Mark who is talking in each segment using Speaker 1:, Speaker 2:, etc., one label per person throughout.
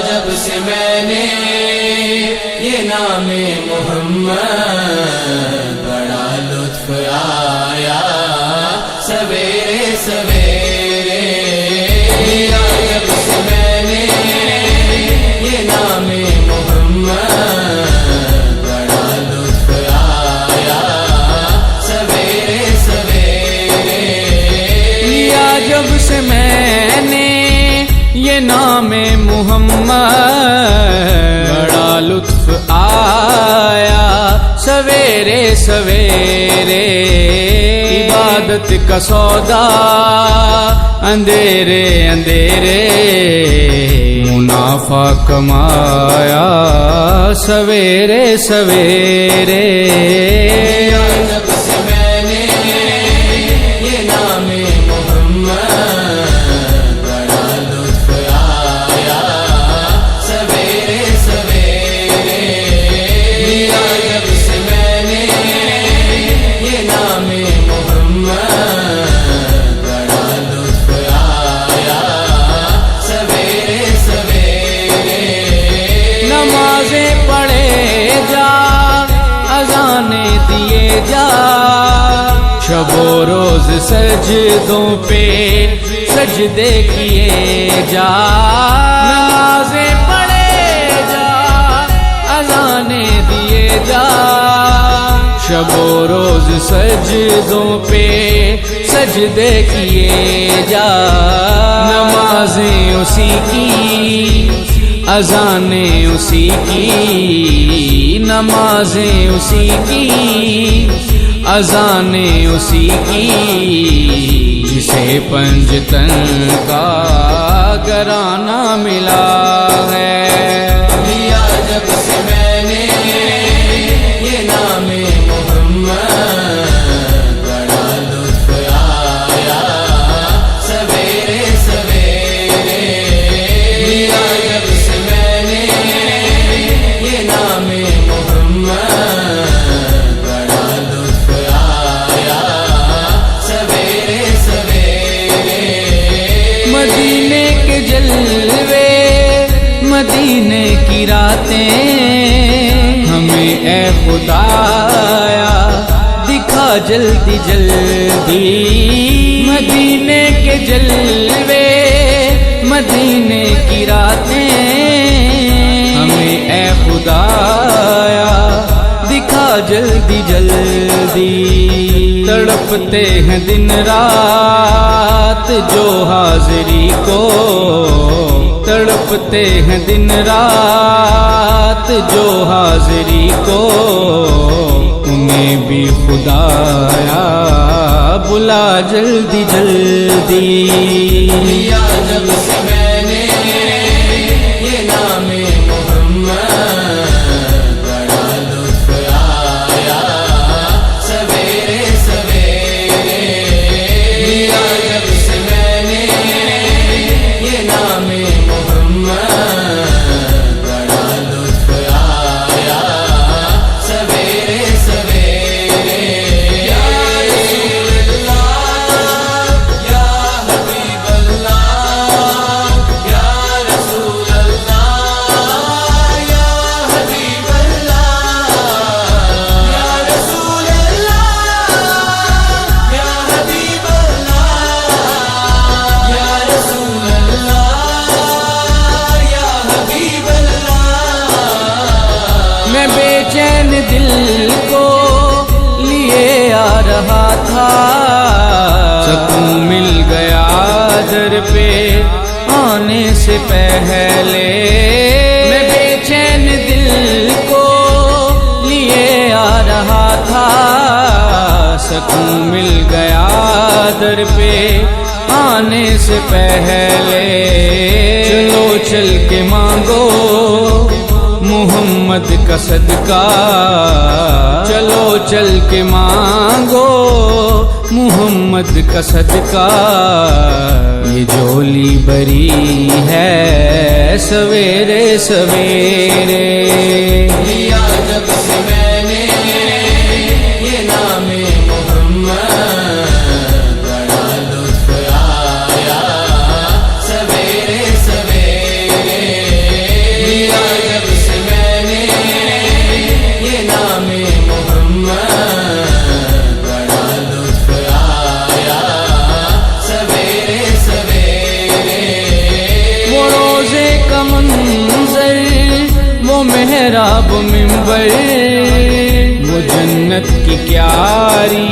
Speaker 1: جب سے میں نے یہ نام محمد بڑا لطف آیا سویرے سویرے، جب سے میں نے یہ نام محمد بڑا لطف آیا سویرے سویرے،
Speaker 2: جب سے میں نے یہ نام محمد بڑا لطف آیا سویرے سویرے، عبادت کا سودا اندھیرے اندھیرے، منافع کمایا سویرے سویرے،
Speaker 1: جب سے میں نے یہ نام محمد بڑا لطف آیا سویرے سویرے، جب سے میں نے یہ نام محمد بڑا لطف آیا سویرے سویرے،
Speaker 2: نمازیں پڑھے جا اذانیں دیے جا، شب و روز سجدوں پہ سجدے کیے جا، نمازیں پڑھے جا اذانیں دیے جا، شب و روز سجدوں پہ سجدے کیے جا، نمازیں اسی کی اذانیں اسی کی، نمازیں اسی کی اذانیں اسی کی، جسے پنجتن کا گرانہ ملا ہے،
Speaker 1: جب سے میں نے یہ نام محمد بڑا لطف آیا سویرے سویرے، جب سے میں نے یہ نام محمد بڑا لطف آیا سویرے سویرے،
Speaker 2: مدینے کے جلوے مدینے کی راتیں ہمیں اے خدایا دکھا جلدی جلدی، مدینے کے جلوے مدینے کی راتیں ہمیں اے خدایا دکھا جلدی جلدی، تڑپتے ہیں دن رات جو حاضری کو، تڑپتے ہیں دن رات جو حاضری کو، انہیں بھی خدایا بلا جلدی جلدی،
Speaker 1: جب سے میں نے یہ نام محمد بڑا لطف آیا سویرے سویرے، جب سے میں نے یہ نام محمد بڑا لطف آیا سویرے سویرے، یا رسول اللہ یا حبیب اللہ یا رسول اللہ یا حبیب اللہ یا رسول اللہ یا حبیب اللہ یا رسول اللہ یا حبیب اللہ،
Speaker 2: میں بے چین دل کو لیے آ رہا تھا، سکون مل گیا در پہ آنے سے پہلے، میں بے چین دل کو لیے آ رہا تھا، سکون مل گیا در پہ آنے سے پہلے، چلو چل کے مانگو محمد کا صدقہ، چلو چل کے مانگو محمد کا صدقہ، یہ جھولی بری ہے سویرے سویرے،
Speaker 1: جب سے میں نے یہ نام محمد بڑا لطف آیا سویرے سویرے،
Speaker 2: محراب منبر وہ جنت کی کیاری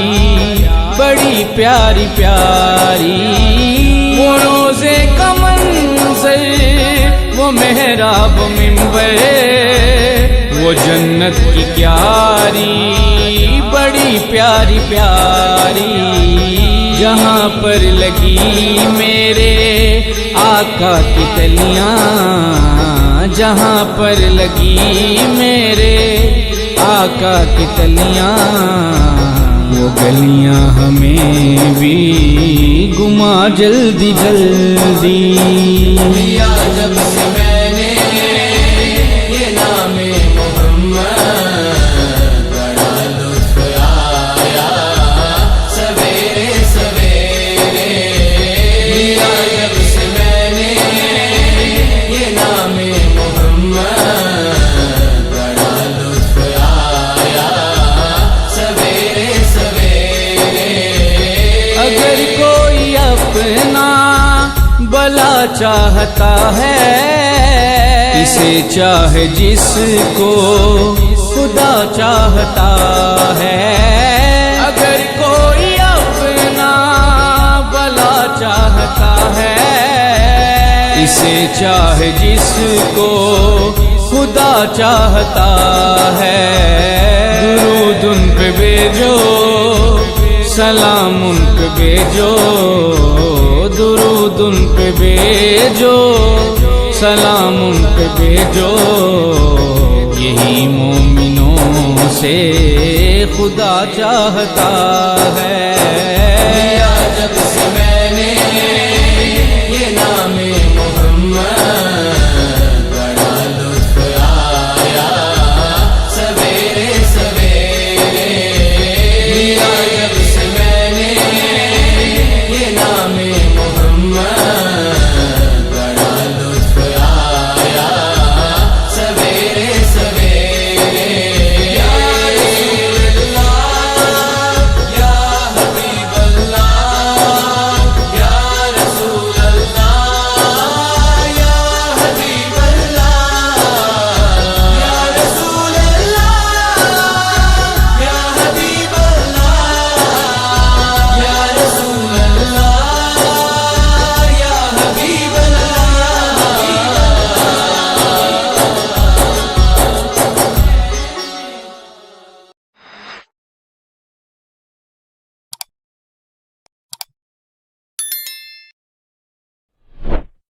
Speaker 2: بڑی پیاری پیاری، وہ روزے کا منظر وہ محراب منبر وہ جنت کی کیاری بڑی پیاری پیاری، جہاں پر لگی میرے آقا کی تلیاں، جہاں پر لگی میرے آقا کی تلیاں، وہ گلیاں ہمیں بھی گما جلدی جلدی۔
Speaker 1: لیا جب سے میں نے یہ نام محمد، بڑا لطف آیا سویرے سویرے۔ لیا جب سے میں نے یہ نام محمد، بڑا لطف آیا سویرے سویرے۔
Speaker 2: اگر کوئی اپنا بھلا چاہتا ہے، اسے چاہے جس کو خدا چاہتا ہے۔ اگر کوئی اپنا بھلا چاہتا ہے، اسے چاہے جس کو خدا چاہتا ہے۔ درود ان پہ بھیجو، سلام ان پہ بھیجو، درود ان پہ بھیجو، سلام ان پہ بھیجو، یہی مومنوں سے خدا چاہتا ہے۔